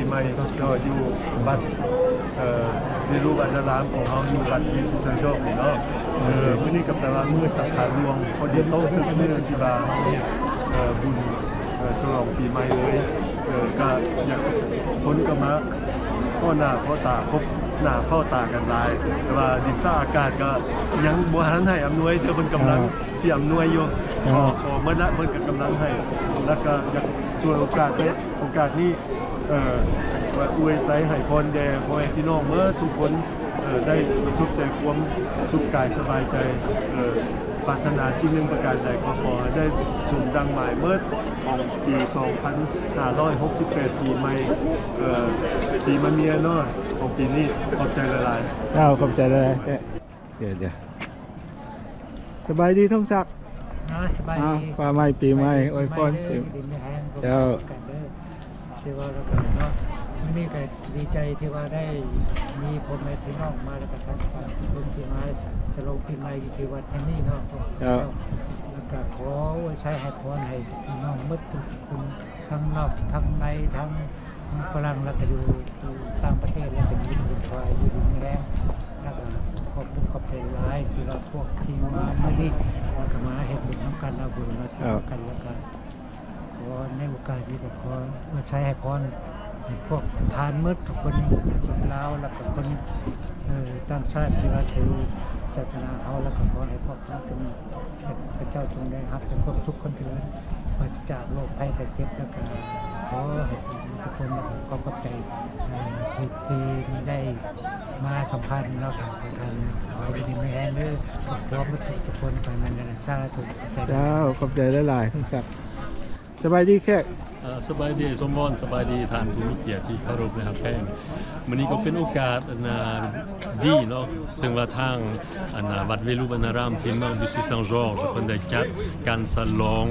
ใหม่ก็อยู่บัตรในรูปอันรามของเขาอยู่บัตรวิสุทธิโชคเนาะมื้อนี้กับแต่ว่ามื้อสังขารหลวงพอดีโต๊ะตึกมื้อที่ว่าบุญฉลองปีใหม่เลยก็อยากพ้นก็มาพ่อหน้าพ่อตาพบหน้าพ่อตากันหลายแต่ว่าดินฟ้าอากาศก็ยังบ่ทันให้อำนวยแต่เพิ่นกำลังสิอำนวยอยู่ขอเมื่อละเพิ่นก็กำลังให้แล้วก็อยากช่วยโอกาสนี้ว่าอวยไซให้พรแด่พ่อแม่พี่น้องเมื่อทุกคนได้ประสบแต่ความสุขกายสบายใจปรารถนาสิ่งหนึ่งประการใดก็ขอได้สมดังหมายเมื่อของปี2568ปีใหม่ปีมะเมียเนาะของปีนี้ขอบใจหลายๆขอบใจหลายเดี๋ยวสบายดีท่องศักดิ์สบายดีป่าไม้ปีใหม่อวยพรเจ้าเชื่อว่าเรากันเนาะวันนี้ก็ดีใจที่ว่าได้มีพ่อแม่พี่น้องมาแล้วก็ทักทายคนที่มาฉลองปีใหม่ที่วัดแห่งนี้เนาะแล้วก็ขอใช้ให้พรให้พี่น้องหมดทุกคนทั้งนอกทั้งในทั้งฝรั่งแล้วก็อยู่ต่างประเทศแล้วก็อยู่ในควายอยู่ในแห้งแล้วก็ขอบคุณขอบใจหลายที่เราพวกที่มาเมื่อนี้แล้วก็มาเห็นบุญน้ำกันเราบุญมาทำกันแล้วก็ขอในโอกาสนี้ก็ขอมาใช้ให้พรพวกทานมืดกับคนลาวแล้วก็คนต่างชาติที่ว่าถือศาสนาเขาแล้วก็ขอให้พวกท่านจงพระเจ้าจงได้รับเป็นพวกทุกคนที่เลยปราศจากโรคภัยแต่เจ็บแล้วก็ขอให้ทุกคนก็ขอบใจที่ได้มาสัมพันธ์เราผ่านไปกันขอให้ดีไม่แห้งเลยพร้อมทุกคนไปมันจะซาถูกเจ้าขอบใจหลายๆครับสบายดีแค่สบายดีสมบูรณ์สบายดีทานผู้มีเกียรติที่เคารพนะครับแพงวันนี้ก็เป็นโอกาสดีเนาะซึ่งว่าทางวัดเวลุวนารามที่เมืองดุสิตซังจอร์จคนได้จัดการฉลอง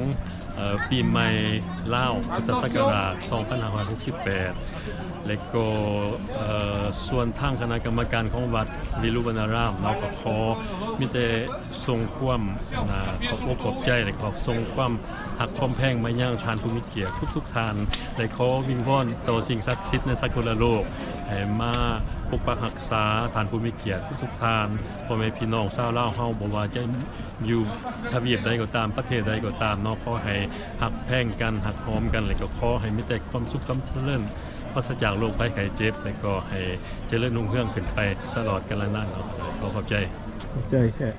ปีใหม่ลาวพุทธศักราช2568และก็ส่วนทางคณะกรรมการของวัดเวลุวนารามเราก็ขอมีแต่ทรงความขอบใจและขอทรงความหักความแพงมาย่างทานผู้มีเกียรติทุกทานและขอวิงวอนต่อสิ่งศักดิ์สิทธิ์ในสากลโลกให้มาปกปักรักษาทานผู้มีเกียรติทุกทานพ่อแม่พี่น้องชาวลาวเฮาบ่ว่าจะอยู่ทวีปใดก็ตามประเทศใดก็ตามเนาะขอให้หักแพงกันหักหอมกันและก็ขอให้มีแต่ความสุขความเจริญปราศจากโรคภัยไข้เจ็บและก็ให้เจริญรุ่งเรืองขึ้นไปตลอดกาลนานครับขอขอบใจแค่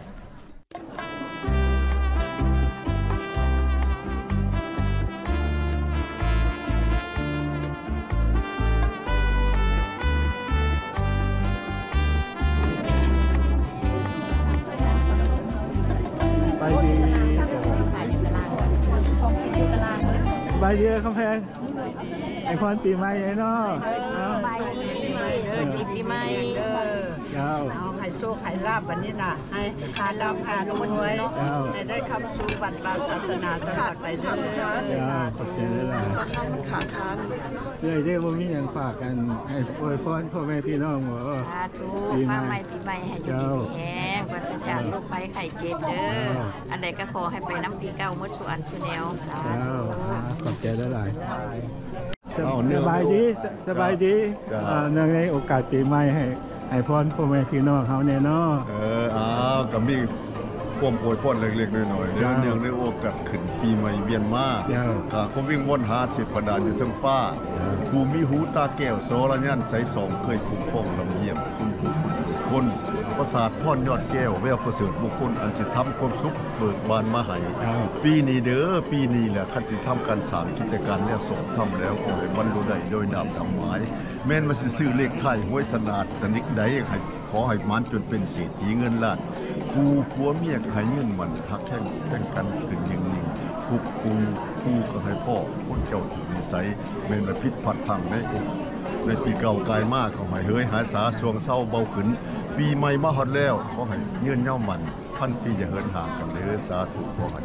ใบเดียวคำแพงไอคอนปีใหม่ไอ้เนาะใบปีใหม่ปีใหม่เอาไข่โซ่ไข่ลาบวันนี้นะให้ขาลาบขาด้วยให้ได้คำสู่บัตรบานศาสนาตลอดไปเรื่อยๆขอบใจเลยขาค้างได้บ่มีอย่างฝากกันให้อวยพรพ่อแม่พี่น้องบ่ปีใหม่ให้อยู่ดีแห้งปราศจากโรคภัยไข้เจ็บเด้ออันใดก็ขอให้ไปน้ำปีเก่าเมื่อสุอันสุแนวสาธุขอบใจหลายสบายดีเนื่องในโอกาสปีใหม่ให้พรพ่อแม่พี่น้องเขาแน่นอนก็มีความอวยพรเล็กๆน้อยๆเนื่องในโอกาสขึ้นปีใหม่เวียนมาก็คงวิ่งวนหาเทพดาอยู่ทั้งฟ้าผู้มีหูตาแก้วโสระยันใสสองเคยถูกพ้องลำเยี่ยมสุนทรคนประสาทพรยอดแก้วแววประเสริฐบุคคลอันสิทำความสุขเบิกบานมาให้ปีนี้เด้อปีนี้แหละคันสิทำการสร้างกิจการเนี่ยส่งทำแล้วขอให้บรรลุได้โดยนามทำหมายแม้นมาซื้อเลขไทยห้วยสนาดสนิกใดขอให้มันจนเป็นเศรษฐีเงินล้านคู่ผัวเมียให้เงินมันหักแข่งกันขึ้นยิ่งคุกคู่ก็ให้พ่อคนเจ้าถึงนิสัยแม้นมาพิษพัดพังในปีเก่ากายมากเขาให้เฮ้ยหาสาสวงเศร้าเบาขึ้นปีใหม่มาฮอดแล้วขอให้เงื่อนเย้ามันพันปีอย่าเหินห่างกันเลยสาธุขอให้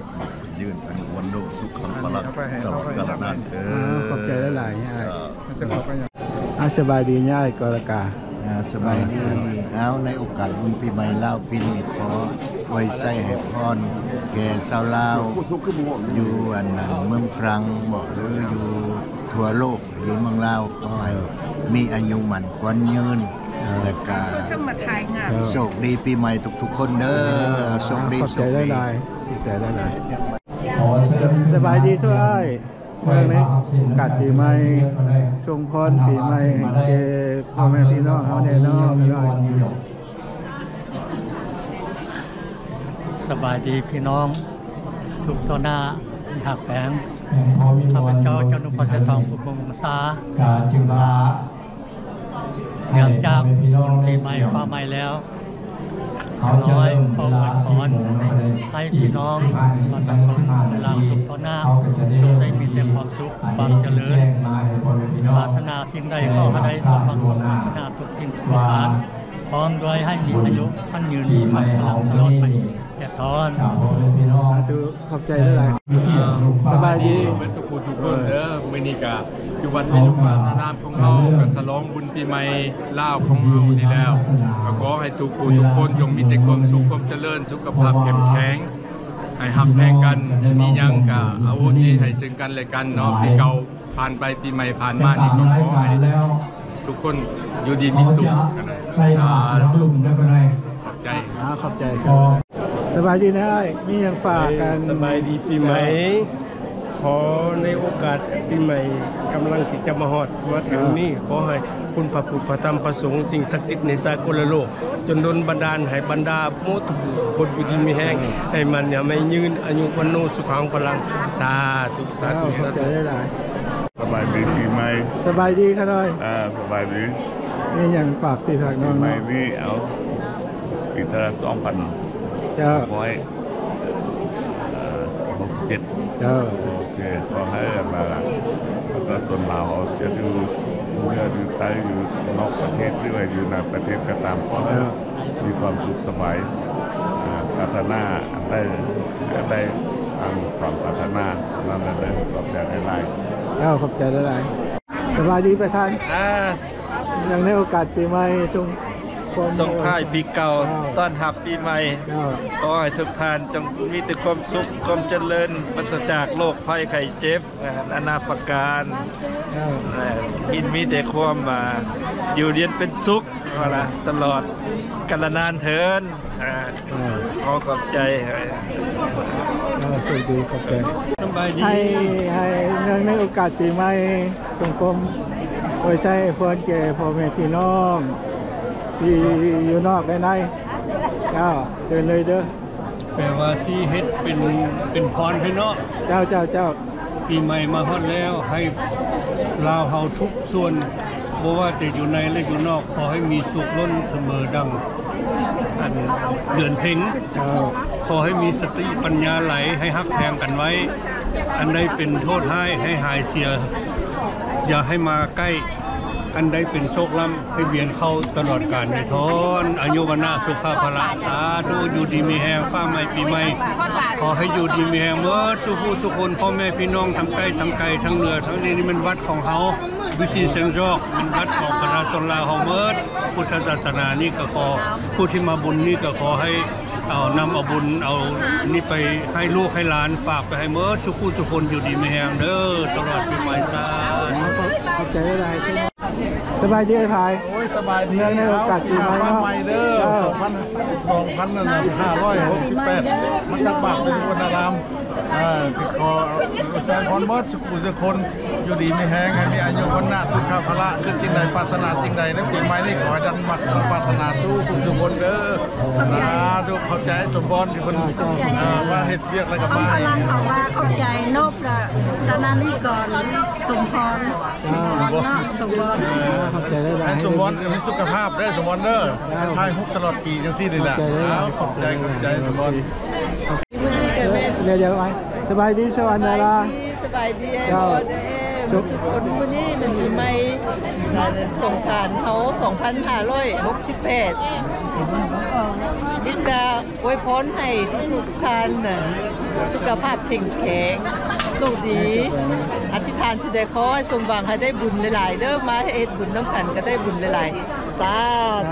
ยืนอันวันโลสุขังพลังตลอดกาลนานขอบใจหลายๆสบายดีง่ายกรกาสบายดีเอาในโอกาสบุญปีใหม่ลาวปีนี้ขอไว้ใส่ให้พรแก่ชาวลาวอยู่อันนั้นเมืองฝรั่งบอกหรืออยู่ทั่วโลกหรือเมืองลาวขอให้ มีอายุมันควันยืนและก็โชคดีปีใหม่ทุกๆคนเด้อโชคดีโชคดีดีใจได้หลายสบายดีทุกท่านเมื่อนี้กัดปีใหม่ทรงพรปีใหม่เจ้พ่อแม่พี่น้องเขาแน่นอนสบายดีพี่น้องทุกตัวหน้าหักแผงข้าพเจ้าเจ้าหนุ่มพระเสทองปุบงษาเนื่องจากปีใหม่ฟ้าใหม่แล้วน้อยขออวยพรให้พี่น้องประชาชนในลาวทุกตัวหน้าจงได้มีแต่ความสุขความเจริญปรารถนาสิ่งใดขอให้ได้สมหวังปรารถนาทุกสิ่งทุกประการพร้อมด้วยให้มีอายุท่านยืนมีพลังตลอดไปแต่ทอนขอบใจได้หลายสบายดีเป็นทุกคนทุกคนมื้อนี้ก็อยู่วัดเวลุวนารามของเราก็ฉลองบุญปีใหม่ลาวของเรานี่แล้วก็ขอให้ทุกผู้ทุกคนจงมีแต่ความสุขความเจริญสุขภาพเข้มแข็งให้ฮับแพงกันมีหยังก็อโหสิให้ซึ่งกันและกันเนาะปีเก่าผ่านไปปีใหม่ผ่านมานี่ก็ขอให้ทุกคนอยู่ดีมีสุขกันนะขอบใจขอบใจสบายดีนะมีอย่างฝากกันสบายดีปีใหม่ขอในโอกาสปีใหม่กำลังที่จะมาฮอดมาถึงนี้ขอให้คุณพระพุทธพระธรรมพระสงฆ์สิ่งศักดิ์สิทธิ์ในสากลโลกจนดลบันดาลให้บรรดาโมทุกคนอยู่ดีมีแห้งให้มันอย่าไม่ยืนอายุวันโนสุขังพลังสาธุสาธุสาธุสบายดีปีใหม่สบายดีค่ะน้อยสบายดีนี่อย่างฝากปีฝากน้องปีใหม่นี่เอาปีละ2,167โอเคขอให้มาประชาชนลาวจะอยู่เมื่ออยู่ใต้อยู่นอกประเทศหรือว่าอยู่ในประเทศก็ตามขอให้มีความสุขสบายพัฒนาได้ตามความพัฒนานั่นแหละได้ขอบใจหลายๆขอบใจหลายๆสบายดีประธานยังในโอกาสปีใหม่ส่งท้ายปีเก่าต้อนรับปีใหม่ขอให้ทุกท่านจงมีแต่ความสุขความเจริญปราศจากโรคภัยไข้เจ็บนานาประการมีแต่ความอยู่เย็นเป็นสุขตลอดกาลนานเถิดขอขอบใจให้เนื่องในโอกาสปีใหม่จงกรมโดยใช้พรแก่พ่อแม่พี่น้องที่อยู่นอกได้ในเชิญเลยเด้อแปลว่าที่เฮ็ดเป็นพรให้เนาะเจ้าปีใหม่มาฮอดแล้วให้ลาวเฮาทุกส่วนบ่ว่าจะอยู่ในและอยู่นอกขอให้มีสุขล้นเสมอดังอันเดือนเพ็ญขอให้มีสติปัญญาไหลให้ฮักแพงกันไว้อันใดเป็นโทษให้หายเสียอย่าให้มาใกล้อันใดเป็นโชคล้ำให้เวียนเข้าตลอดกาลในทอนอายุวันนาสุขภาพสาธุอยู่ดีมีแหงฟ้าใหม่ปีใหม่ขอให้อยู่ดีมีแหงเมื่อทุกผู้ทุกคนพ่อแม่พี่น้องทั้งใกล้ทั้งไกลทั้งเหนือทั้งนี้นี่มันวัดของเขาวิสีเซงจอกเป็นวัดของประชาชนลาวเมื่อพุทธศาสนานี่ก็ขอผู้ที่มาบุญนี่ก็ขอให้เอานำเอาบุญเอานี่ไปให้ลูกให้หลานฝากไปให้เมื่อทุกผู้ทุกคนอยู่ดีมีแหงเด้อตลอดปีใหม่จ้าขอบใจได้สบายดีไอ้พายสบายดีในโอกาสปีใหม่เด้อ2,568มันตักบาตรเป็นวันอารามขอแสดงความรักสุขสุขคนอยู่ดีมีแห้งให้มีอายุวันนาสุขภาระคือสิ่งใดปรารถนาสิ่งใดในปีใหม่นี้ขอให้ดันมัดปรารถนาสู้สุขคนเด้อดูเข้าใจสมบูรณ์อยู่คนว่าเฮ็ดเวียกอะไรกับบ้านพลังเขาว่าเข้าใจนบละชนะนี่ก่อนสมพรสมบูรณ์ให้สมบูรณ์มีสุขภาพได้สมบูรณ์เด้อทายฮุบตลอดปีจังซี่นี่แหละขอบใจสมบูรณ์เดี๋ยวไว้สบายดีสวัสดีสบายดีคนคนนี้มันมีไม่ส่งผ่านเขา2,568นิดาอวยพรให้ทุกท่านสุขภาพแข็งแรงสุขดีอธิษฐานสิได้ขอให้สมหวังให้ได้บุญหลายๆเด้อมาให้เอ็ดบุญน้ำกันก็ได้บุญหลายๆสา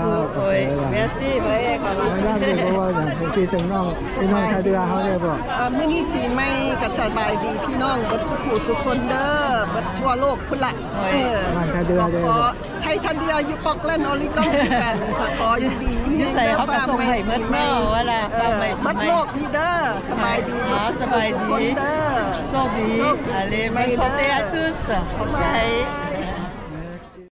ธุโอ้ยเมสซี่ไปขอบคุณได้เพราะว่าอย่างที่ถึงน้องพี่น้องชาวเดือเขาได้บอกเมื่อนี้ปีใหม่ก็สบายดีพี่น้องบัดสุขทุกคนเด้อบัดทั่วโลกพุ่นละชาวเดือขอ ทยทันเดียวอยู่ปอกเล่นโอลิกอนแฟนขออยู่ดีมี อยู่ใส่เขาก็ส่งให้เบิดเนาะว่าล่ะป้าใหม่ บัดโลกนี่เด้อสบายดี สบายดี เด้อ โชคดีอะไรมันโชคดีทุกขอบใจ